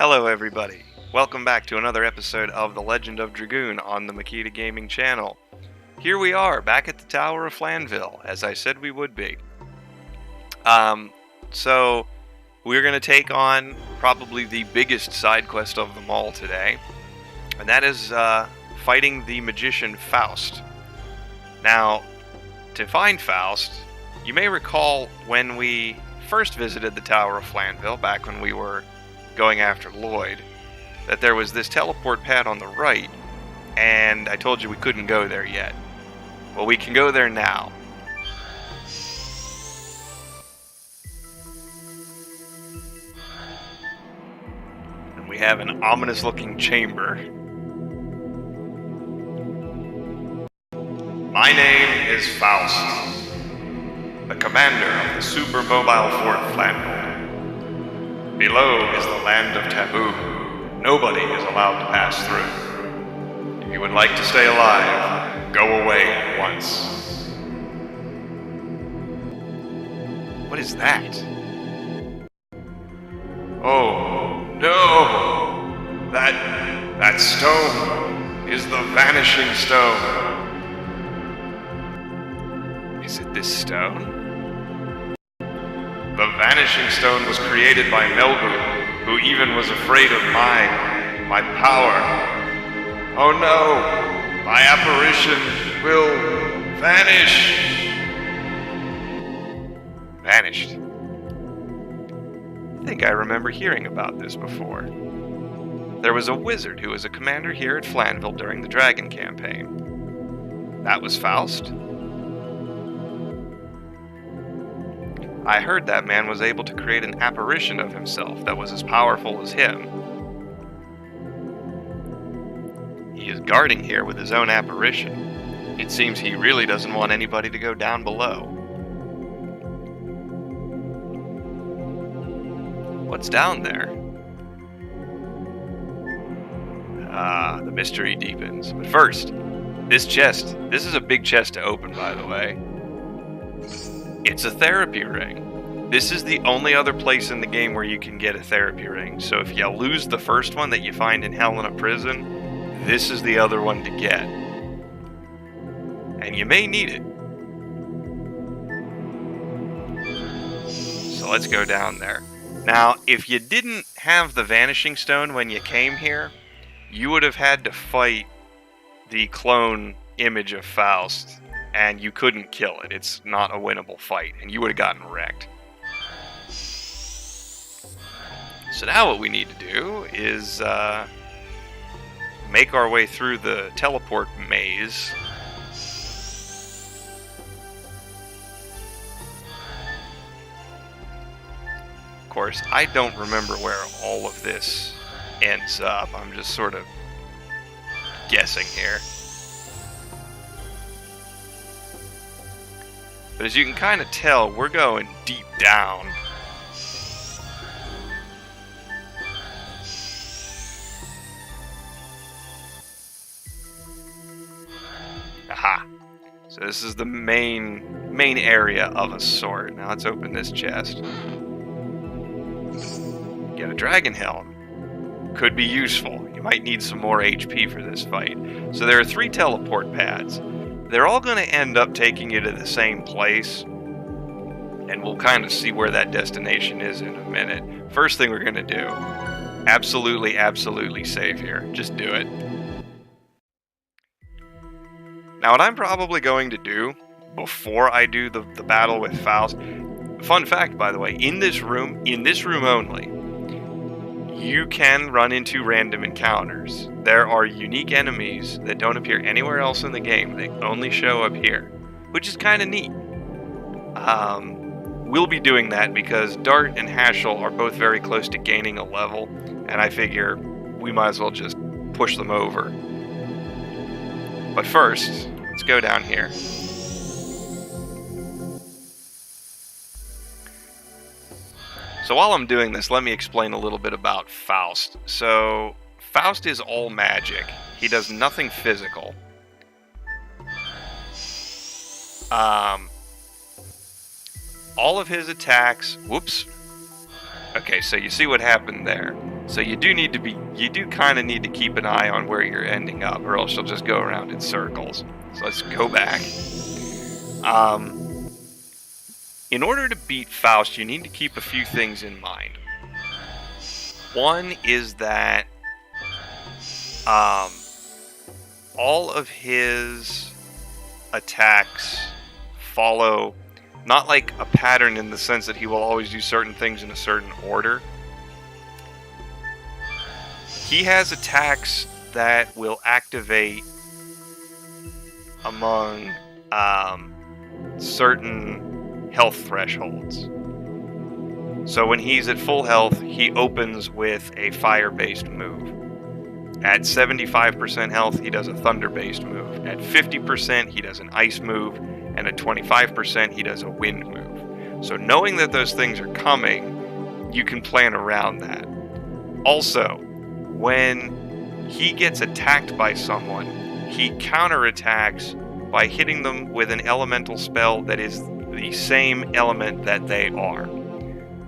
Hello everybody, welcome back to another episode of The Legend of Dragoon on the Mykita Gaming channel. Here we are, back at the Tower of Flanville, as I said we would be. So we're going to take on probably the biggest side quest of them all today, and that is fighting the magician Faust. Now, to find Faust, you may recall when we first visited the Tower of Flanville, back when we were going after Lloyd, that there was this teleport pad on the right, and I told you we couldn't go there yet. Well, we can go there now. And we have an ominous looking chamber. My name is Faust, the commander of the super mobile Fort Flanville. Below is the land of taboo. Nobody is allowed to pass through. If you would like to stay alive, go away at once. What is that? Oh, no! That stone is the Vanishing Stone. Is it this stone? The Vanishing Stone was created by Melbu, who even was afraid of my power. Oh no! My apparition will vanish! Vanished. I think I remember hearing about this before. There was a wizard who was a commander here at Flanville during the Dragon campaign. That was Faust. I heard that man was able to create an apparition of himself that was as powerful as him. He is guarding here with his own apparition. It seems he really doesn't want anybody to go down below. What's down there? Ah, the mystery deepens. But first, this chest. This is a big chest to open, by the way. It's a therapy ring. This is the only other place in the game where you can get a therapy ring. So if you lose the first one that you find in Helena Prison, this is the other one to get. And you may need it. So let's go down there. Now, if you didn't have the Vanishing Stone when you came here, you would have had to fight the clone image of Faust. And you couldn't kill it. It's not a winnable fight, and you would have gotten wrecked. So now what we need to do is make our way through the teleport maze. Of course, I don't remember where all of this ends up. I'm just sort of guessing here. But as you can kind of tell, we're going deep down. Aha! So this is the main area of a sort. Now let's open this chest. Get a dragon helm. Could be useful. You might need some more HP for this fight. So there are 3 teleport pads. They're all going to end up taking you to the same place, and we'll kind of see where that destination is in a minute. First thing we're going to do, absolutely save here. Just do it. Now what I'm probably going to do before I do the battle with Faust, fun fact by the way, in this room only, you can run into random encounters. There are unique enemies that don't appear anywhere else in the game. They only show up here, which is kind of neat. We'll be doing that because Dart and Haschel are both very close to gaining a level, and I figure we might as well just push them over. But first, let's go down here. So while I'm doing this, let me explain a little bit about Faust. So, Faust is all magic. He does nothing physical. All of his attacks... Whoops. Okay, so you see what happened there. So you do kind of need to keep an eye on where you're ending up, or else you'll just go around in circles. So let's go back. In order to beat Faust, you need to keep a few things in mind. One is that all of his attacks follow not like a pattern in the sense that he will always do certain things in a certain order. He has attacks that will activate among certain health thresholds. So when he's at full health, he opens with a fire-based move. At 75% health, he does a thunder-based move. At 50%, he does an ice move. And at 25%, he does a wind move. So knowing that those things are coming, you can plan around that. Also, when he gets attacked by someone, he counterattacks by hitting them with an elemental spell that is the same element that they are.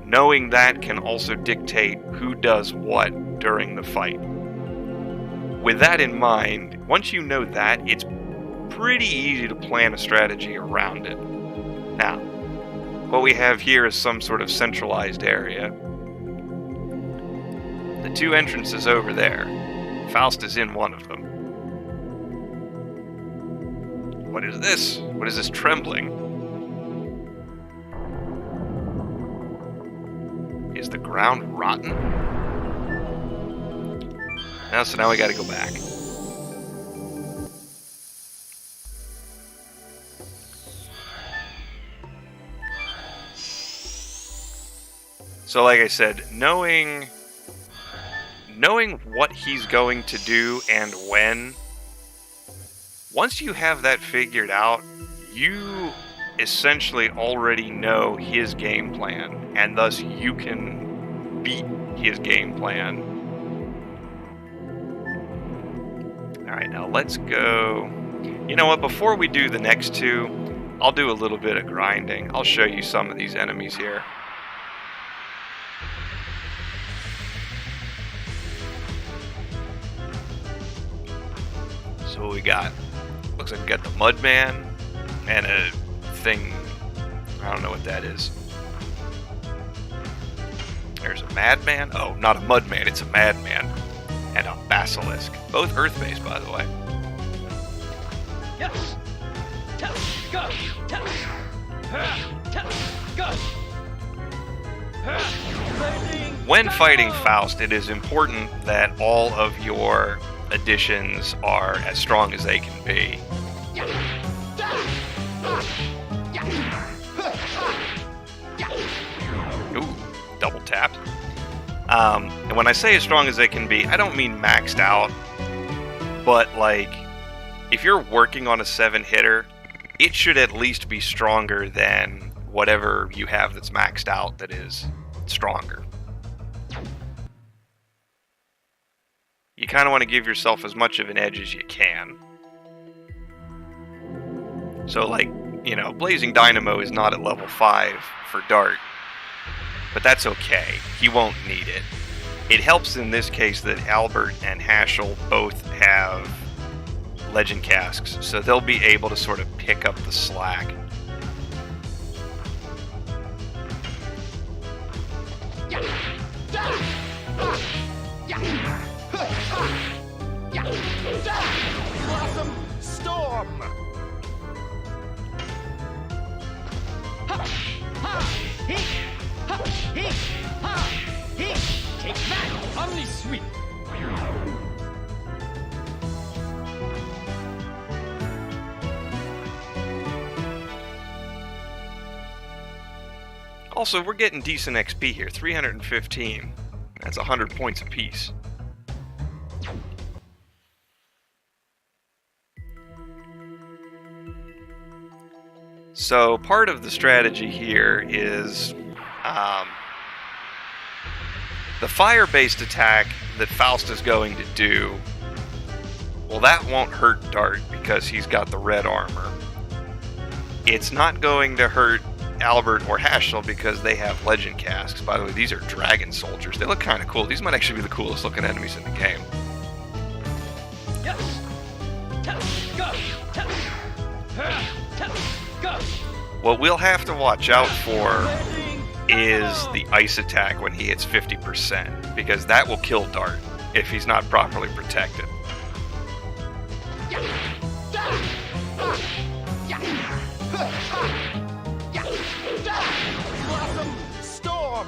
Knowing that can also dictate who does what during the fight. With that in mind, once you know that, it's pretty easy to plan a strategy around it. Now, what we have here is some sort of centralized area. The two entrances over there. Faust is in one of them. What is this? What is this trembling? Is the ground rotten? So now we gotta go back. So like I said, knowing what he's going to do and when, once you have that figured out, you essentially already know his game plan, and thus you can beat his game plan. Alright, now let's go... You know what, before we do the next two, I'll do a little bit of grinding. I'll show you some of these enemies here. So what we got? Looks like we got the Mudman and a thing. I don't know what that is. There's a Madman. Oh, not a Mudman, it's a Madman. And a Basilisk. Both Earth-based, by the way. Yes. Go. When fighting Faust, it is important that all of your additions are as strong as they can be. Ooh, double tapped. And when I say as strong as they can be, I don't mean maxed out, but like, if you're working on a 7-hitter, it should at least be stronger than whatever you have that's maxed out that is stronger. You kind of want to give yourself as much of an edge as you can. So like, you know, Blazing Dynamo is not at level 5 for Dart, but that's okay. He won't need it. It helps in this case that Albert and Haschel both have Legend Casks, so they'll be able to sort of pick up the slack. Blossom Storm! Take that! Omni Sweep! Also, we're getting decent XP here, 315. That's 100 points apiece. So part of the strategy here is the fire-based attack that Faust is going to do. Well, that won't hurt Dart because he's got the red armor. It's not going to hurt Albert or Haschel because they have legend casques. By the way, these are dragon soldiers. They look kind of cool. These might actually be the coolest looking enemies in the game. What we'll have to watch out for is the ice attack when he hits 50%, because that will kill Dart if he's not properly protected. Blossom Storm!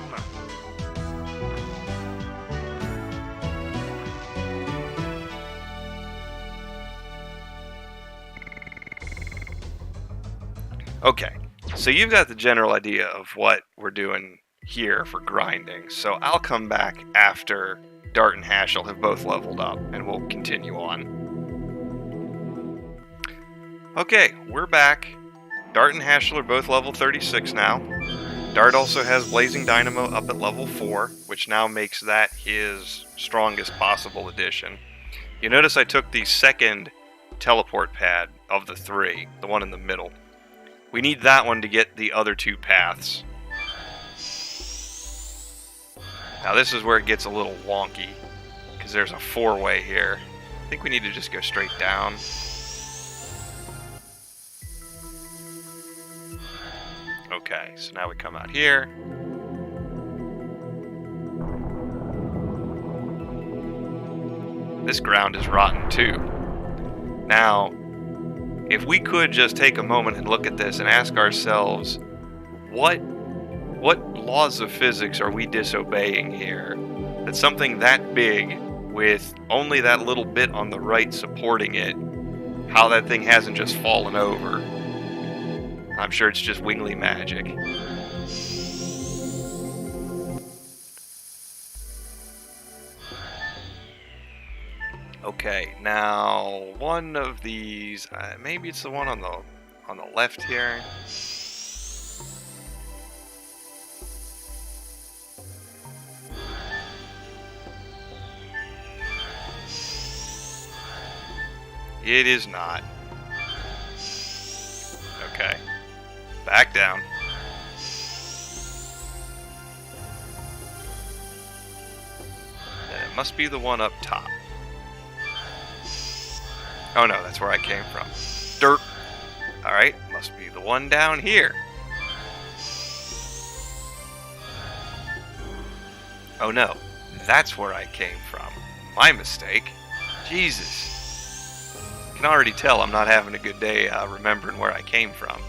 Okay, so you've got the general idea of what we're doing here for grinding, so I'll come back after Dart and Haschel have both leveled up, and we'll continue on. Okay, we're back. Dart and Haschel are both level 36 now. Dart also has Blazing Dynamo up at level 4, which now makes that his strongest possible addition. You notice I took the second teleport pad of the 3, the one in the middle. We need that one to get the other 2 paths. Now this is where it gets a little wonky, because there's a 4-way here. I think we need to just go straight down. Okay, so now we come out here. This ground is rotten too. Now, if we could just take a moment and look at this and ask ourselves, what laws of physics are we disobeying here? That something that big, with only that little bit on the right supporting it, how that thing hasn't just fallen over. I'm sure it's just wingly magic. Okay, now one of these, maybe it's the one on the left here. It is not. Okay. Back down. And it must be the one up top. Oh no, that's where I came from. Dirt. Alright, must be the one down here. Oh no, that's where I came from. My mistake. Jesus. You can already tell I'm not having a good day remembering where I came from.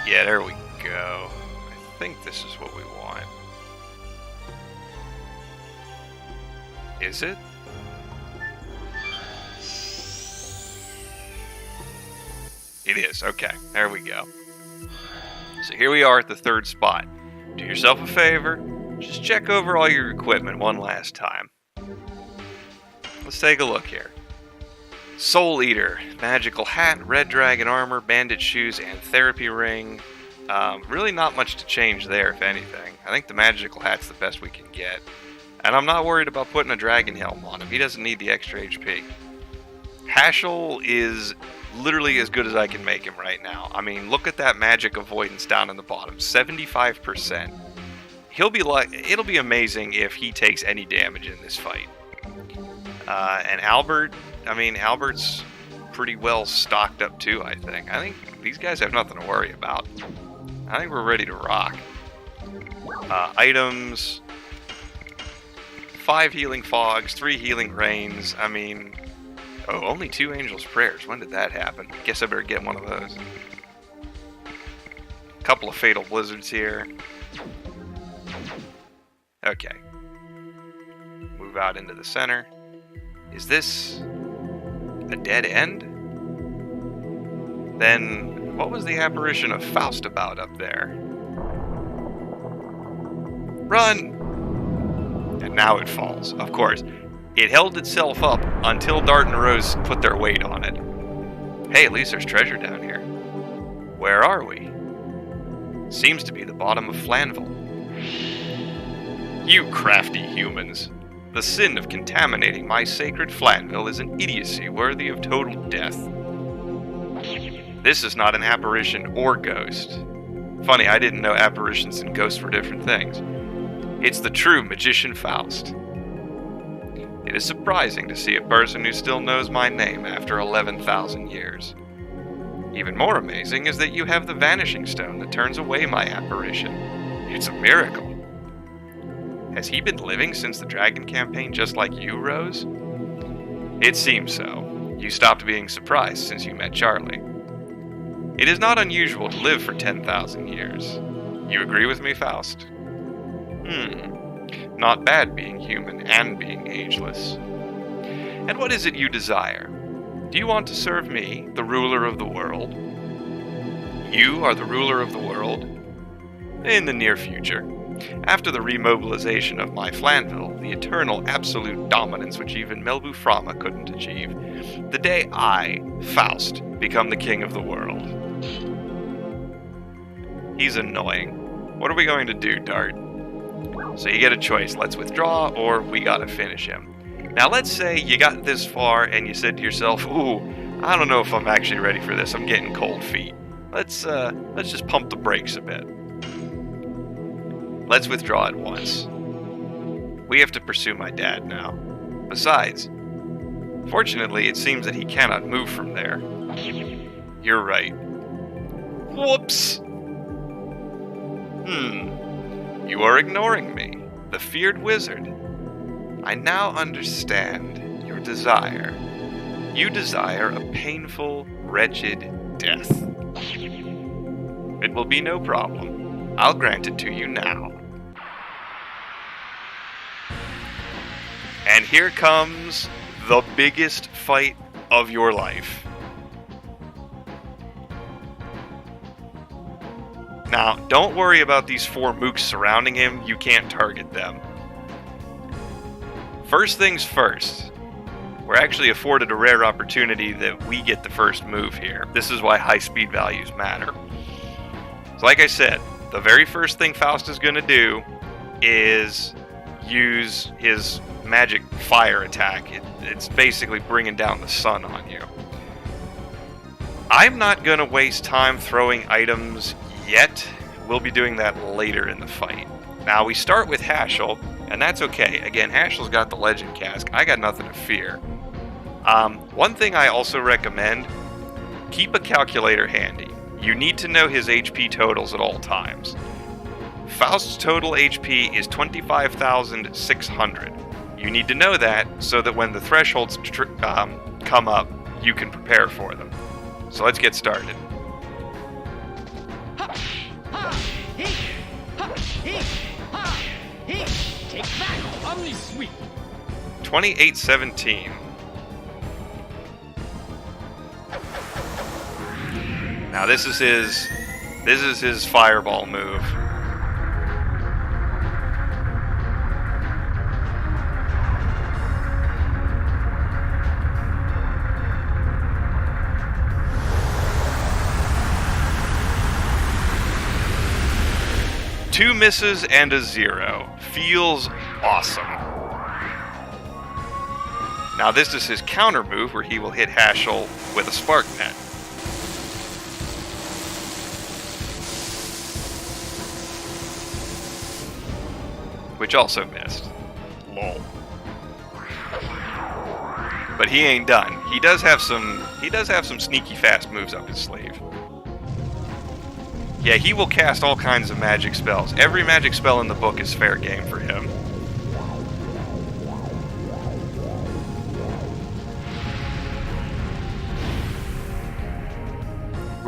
Yeah, there we go. I think this is what we want. Is it? It is. Okay, there we go. So here we are at the 3rd spot. Do yourself a favor, just check over all your equipment one last time. Let's take a look here. Soul Eater, magical hat, red dragon armor, bandit shoes, and therapy ring. Really not much to change there, if anything. I think the magical hat's the best we can get. And I'm not worried about putting a dragon helm on him. He doesn't need the extra HP. Haschel is literally as good as I can make him right now. I mean, look at that magic avoidance down in the bottom. 75%. It'll be amazing if he takes any damage in this fight. And Albert, Albert's pretty well stocked up too, I think. I think these guys have nothing to worry about. I think we're ready to rock. Items. 5 healing fogs, 3 healing rains. I mean, oh, only 2 angels' prayers. When did that happen? Guess I better get one of those. Couple of fatal blizzards here. Okay. Move out into the center. Is this a dead end? Then what was the apparition of Faust about up there? Run! And now it falls. Of course, it held itself up until Dart and Rose put their weight on it. Hey, at least there's treasure down here. Where are we? Seems to be the bottom of Flanville. You crafty humans. The sin of contaminating my sacred Flanville is an idiocy worthy of total death. This is not an apparition or ghost. Funny, I didn't know apparitions and ghosts were different things. It's the true magician Faust. It is surprising to see a person who still knows my name after 11,000 years. Even more amazing is that you have the vanishing stone that turns away my apparition. It's a miracle. Has he been living since the Dragon campaign just like you, Rose? It seems so. You stopped being surprised since you met Charlie. It is not unusual to live for 10,000 years. You agree with me, Faust? Not bad being human and being ageless. And what is it you desire? Do you want to serve me, the ruler of the world? You are the ruler of the world? In the near future. After the remobilization of my Flanville, the eternal absolute dominance which even Melbu Frama couldn't achieve, the day I, Faust, become the king of the world. He's annoying. What are we going to do, Dart? So you get a choice. Let's withdraw, or we gotta finish him. Now let's say you got this far and you said to yourself, ooh, I don't know if I'm actually ready for this. I'm getting cold feet. Let's just pump the brakes a bit. Let's withdraw at once. We have to pursue my dad now. Besides, fortunately, it seems that he cannot move from there. You're right. Whoops! You are ignoring me, the feared wizard. I now understand your desire. You desire a painful, wretched death. It will be no problem. I'll grant it to you now. And here comes the biggest fight of your life. Now, don't worry about these 4 mooks surrounding him. You can't target them. First things first. We're actually afforded a rare opportunity that we get the first move here. This is why high speed values matter. So like I said, the very first thing Faust is going to do is use his magic fire attack. It's basically bringing down the sun on you. I'm not going to waste time throwing items yet. We'll be doing that later in the fight. Now we start with Haschel, and that's okay. Again, Haschel's got the Legend Cask. I got nothing to fear. One thing I also recommend, keep a calculator handy. You need to know his HP totals at all times. Faust's total HP is 25,600. You need to know that so that when the thresholds come up, you can prepare for them. So let's get started. 2817. Now this is his fireball move. Two misses and a 0. Feels awesome. Now this is his counter move where he will hit Haschel with a spark net. Which also missed. Lol. But he ain't done. He does have some sneaky fast moves up his sleeve. Yeah, he will cast all kinds of magic spells. Every magic spell in the book is fair game for him.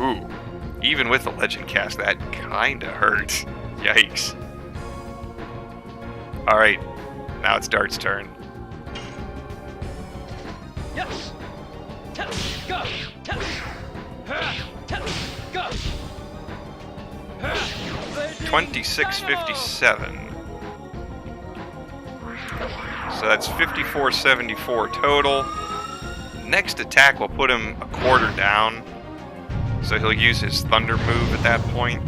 Ooh, even with the Legend Cast, that kinda hurts. Yikes. Alright, now it's Dart's turn. Yes. Go. Go. 2657. So that's 5474 total. Next attack will put him a quarter down. So he'll use his thunder move at that point.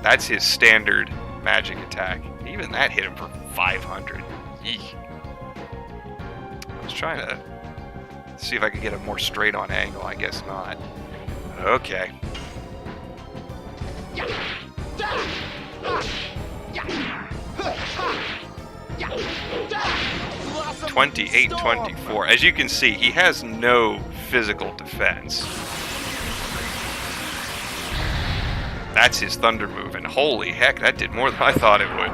That's his standard magic attack. Even that hit him for 500. Eek. I was trying to see if I could get a more straight-on angle. I guess not. Okay. 28-24. As you can see, he has no physical defense. That's his thunder move, and holy heck, that did more than I thought it would.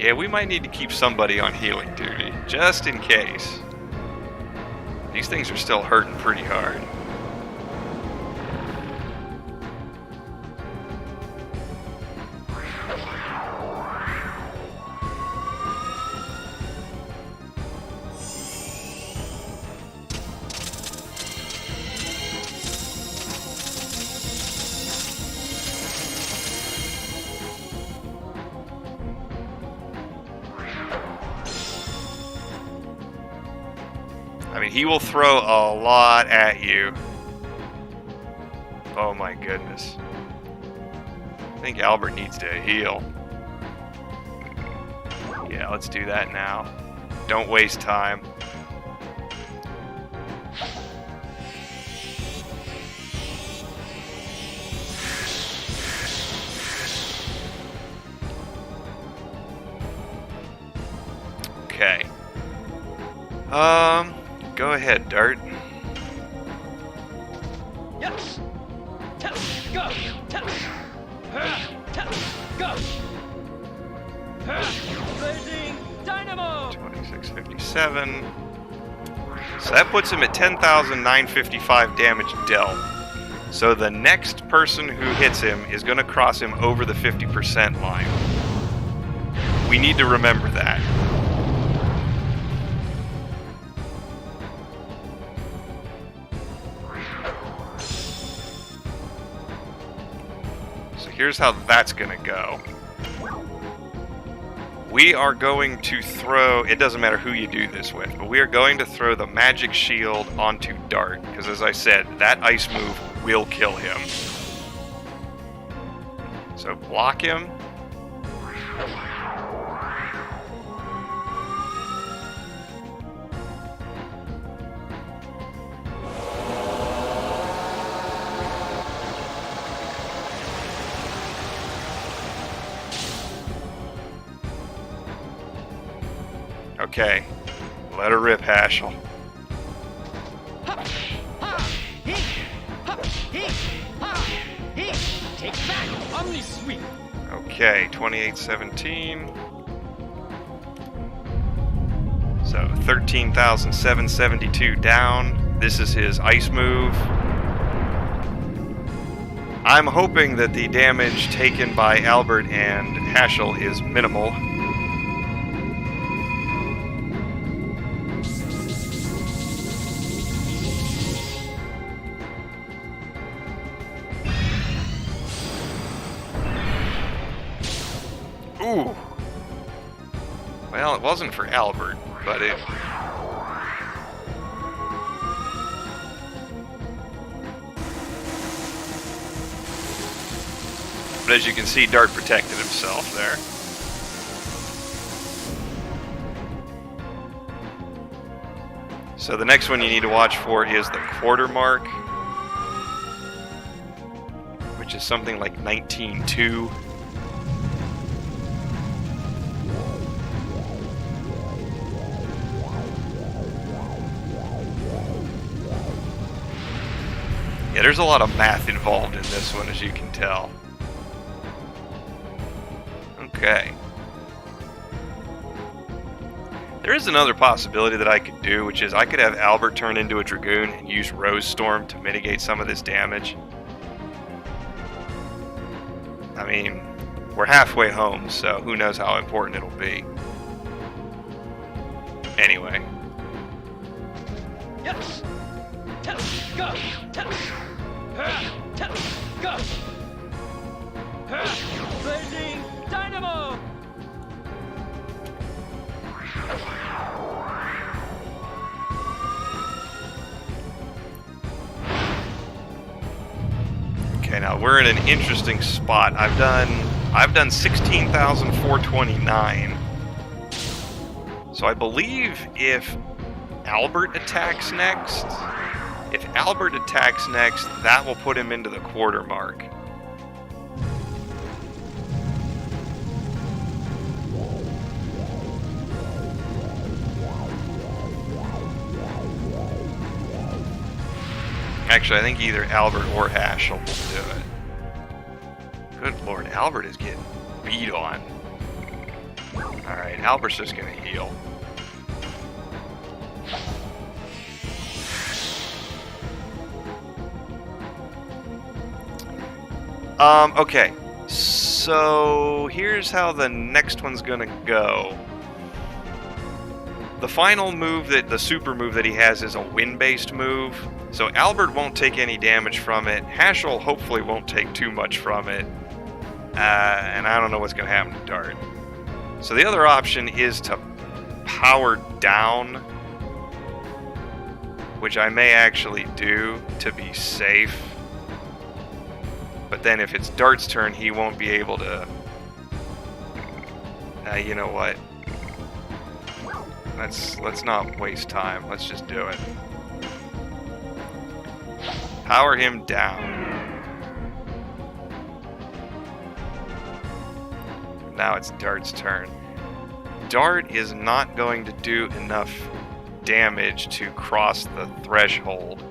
Yeah, we might need to keep somebody on healing duty, just in case. These things are still hurting pretty hard. I mean, he will throw a lot at you. Oh my goodness. I think Albert needs to heal. Yeah, let's do that now. Don't waste time. Okay. Go ahead, Dart. Yes. Go. Go. Blazing dynamo. 2657. So that puts him at 10,955 damage dealt. So the next person who hits him is going to cross him over the 50% line. We need to remember that. Here's how that's going to go. We are going to throw, it doesn't matter who you do this with, but we are going to throw the magic shield onto Dart, because as I said, that ice move will kill him. So block him. Okay, let her rip, Haschel. Take back, Omni Sweep. Okay, 2817. So 13,772 down. This is his ice move. I'm hoping that the damage taken by Albert and Haschel is minimal. Ooh. Well, it wasn't for Albert, but it... But as you can see, Dart protected himself there. So the next one you need to watch for is the quarter mark, which is something like 19.2. Yeah, there's a lot of math involved in this one, as you can tell. Okay. There is another possibility that I could do, which is I could have Albert turn into a Dragoon and use Rose Storm to mitigate some of this damage. I mean, we're halfway home, so who knows how important it'll be. Anyway. Yes. Go. Go. Blazing dynamo. Okay, now we're in an interesting spot. I've done 16,429. So I believe if Albert attacks next, that will put him into the quarter mark. Actually, I think either Albert or Haschel will do it. Good lord, Albert is getting beat on. Alright, Albert's just gonna heal. Okay. So, here's how the next one's gonna go. The final move, the super move that he has is a wind-based move. So Albert won't take any damage from it. Haschel hopefully won't take too much from it. And I don't know what's going to happen to Dart. So the other option is to power down, which I may actually do to be safe. But then if it's Dart's turn, he won't be able to... you know what? Let's not waste time. Let's just do it. Power him down. Now it's Dart's turn. Dart is not going to do enough damage to cross the threshold.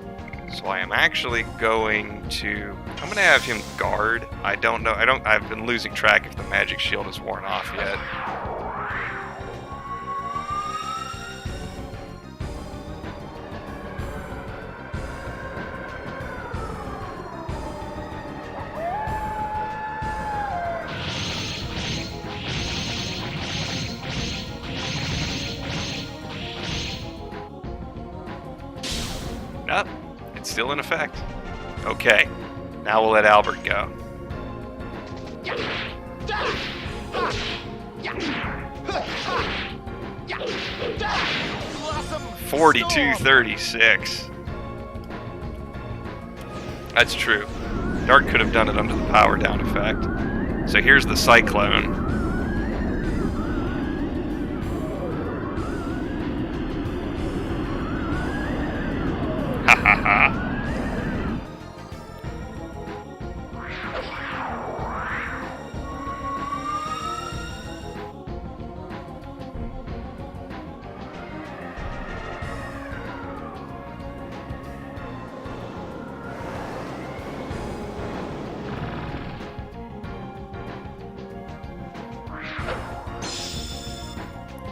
So I am actually going to... I'm going to have him guard. I don't know. I've been losing track if the magic shield is worn off yet. Nope, it's still in effect. Okay, now we'll let Albert go. 42-36. That's true. Dart could have done it under the power down effect. So here's the Cyclone. Ha ha ha.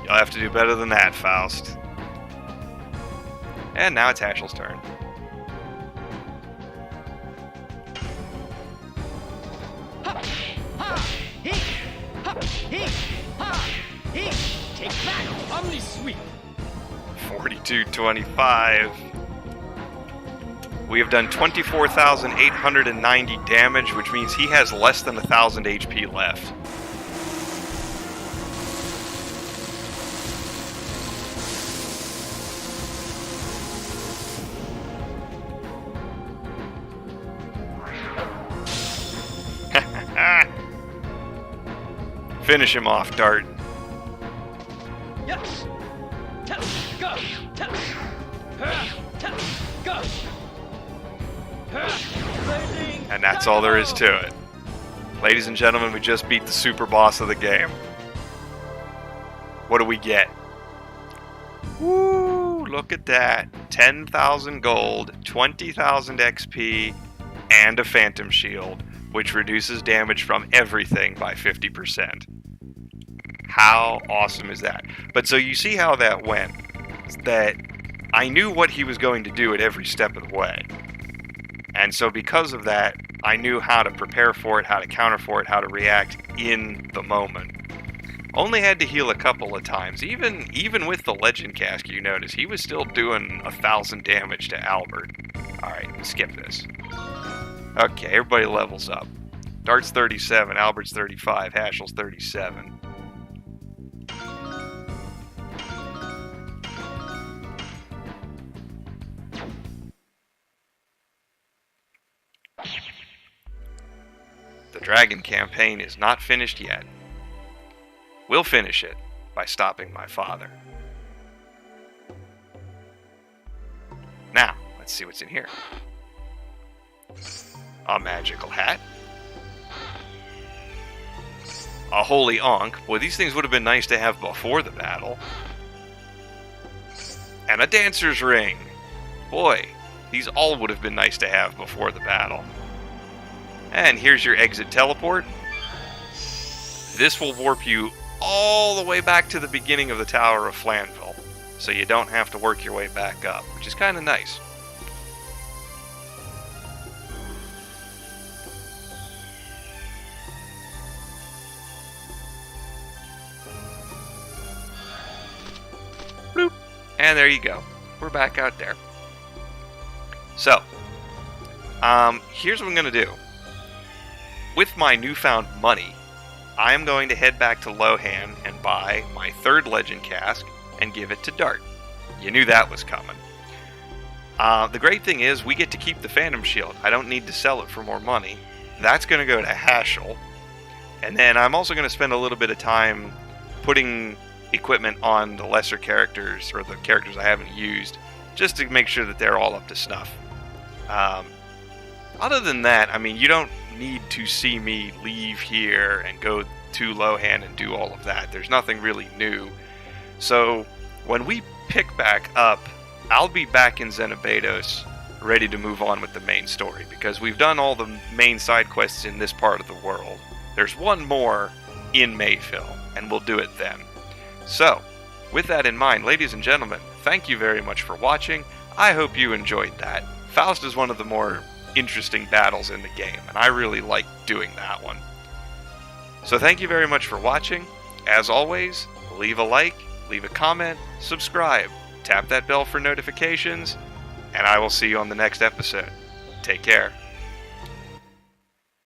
You'll have to do better than that, Faust. And now it's Haschel's turn. Take that, Omni Sweep. 42-25. We have done 24,890 damage, which means he has less than 1,000 HP left. Finish him off, Dart. Yes. Tell go. Tell tell go. And that's all there is to it. Ladies and gentlemen, we just beat the super boss of the game. What do we get? Woo! Look at that. 10,000 gold, 20,000 XP, and a Phantom Shield, which reduces damage from everything by 50%. How awesome is that? But so you see how that went. That I knew what he was going to do at every step of the way. And so because of that, I knew how to prepare for it, how to counter for it, how to react in the moment. Only had to heal a couple of times. Even with the Legend Cask, you notice, he was still doing 1,000 damage to Albert. Alright, skip this. Okay, everybody levels up. Dart's 37, Albert's 35, Haschel's 37. the Dragon campaign is not finished yet. We'll finish it by stopping my father. Now, let's see what's in here. A magical hat. A holy ankh. Boy, these things would have been nice to have before the battle. And a dancer's ring. Boy, these all would have been nice to have before the battle. And here's your exit teleport. This will warp you all the way back to the beginning of the Tower of Flanville, so you don't have to work your way back up, which is kind of nice. Bloop. And there you go. We're back out there. So, here's what I'm going to do. With my newfound money, I am going to head back to Lohan and buy my third Legend cask and give it to Dart. You knew that was coming. The great thing is we get to keep the Phantom Shield. I don't need to sell it for more money. That's going to go to Haschel. And then I'm also going to spend a little bit of time putting equipment on the lesser characters, or the characters I haven't used, just to make sure that they're all up to snuff. Other than that, I mean, you don't need to see me leave here and go to Lohan and do all of that. There's nothing really new. So when we pick back up, I'll be back in Xenobados, ready to move on with the main story, because we've done all the main side quests in this part of the world. There's one more in Mayfield, and we'll do it then. So, with that in mind, ladies and gentlemen, thank you very much for watching. I hope you enjoyed that. Faust is one of the more interesting battles in the game, and I really like doing that one. So thank you very much for watching. As always, leave a like, leave a comment, subscribe, tap that bell for notifications, and I will see you on the next episode. Take care.